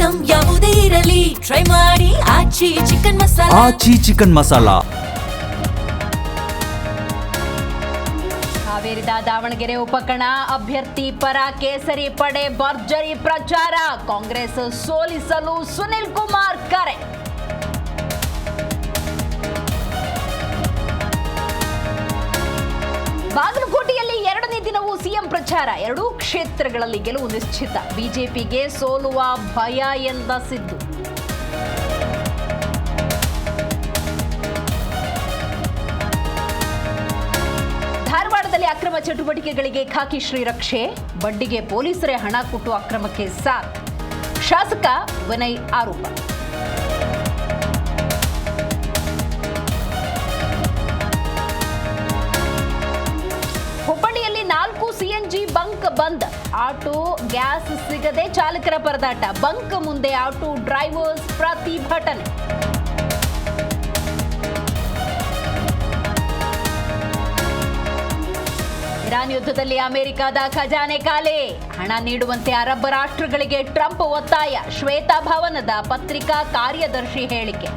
Item ಯಾವುದೇ ಇರಲಿ try ಮಾಡಿ ಆಚಿ ಚಿಕನ್ ಮಸಾಲಾ. ಆಚಿ ಚಿಕನ್ ಮಸಾಲಾ. ಹಾವೇರಿದ ದಾವಣಗೆರೆ ಉಪಕಣ ಅಭ್ಯರ್ಥಿ ಪರ ಕೇಸರಿ ಪಡೆ ಭರ್ಜರಿ ಪ್ರಚಾರ. ಕಾಂಗ್ರೆಸ್ ಸೋಲಿಸಲು ಸುನಿಲ್ ಕುಮಾರ್ ಕರೆ. ಬಾಗಲಕೋಟೆಯಲ್ಲಿ 2ನೇ ದಿನವೂ ಸಿಎಂ ಪ್ರಚಾರ. ಎರಡೂ ಕ್ಷೇತ್ರಗಳಲ್ಲಿ ಗೆಲುವು ನಿಶ್ಚಿತ. ಬಿಜೆಪಿಗೆ ಸೋಲುವ ಭಯ ಎಂದ ಸಿದ್ದು. ಧಾರವಾಡದಲ್ಲಿ ಅಕ್ರಮ ಚಟುವಟಿಕೆಗಳಿಗೆ ಖಾಕಿ ಶ್ರೀರಕ್ಷೆ. ಬಡ್ಡಿಗೆ ಪೊಲೀಸರೇ ಹಣ ಕೊಟ್ಟು ಅಕ್ರಮಕ್ಕೆ ಸಾಥ್. ಶಾಸಕ ವಿನಯ್ ಆರೋಪ. ಹುಬ್ಬಳ್ಳಿಯಲ್ಲಿ 4 ಸಿಎನ್ಜಿ ಬಂಕ್ ಬಂದ್. ಆಟೋ ಗ್ಯಾಸ್ ಸಿಗದೆ ಚಾಲಕರ ಪರದಾಟ. ಬಂಕ್ ಮುಂದೆ ಆಟೋ ಡ್ರೈವರ್ಸ್ ಪ್ರತಿಭಟನೆ. ಇರಾನ್ ಯುದ್ಧದಲ್ಲಿ ಅಮೆರಿಕದ ಖಜಾನೆ ಖಾಲಿ. ಹಣ ನೀಡುವಂತೆ ಅರಬ್ ರಾಷ್ಟ್ರಗಳಿಗೆ ಟ್ರಂಪ್ ಒತ್ತಾಯ. ಶ್ವೇತ ಭವನದ ಪತ್ರಿಕಾ ಕಾರ್ಯದರ್ಶಿ ಹೇಳಿಕೆ.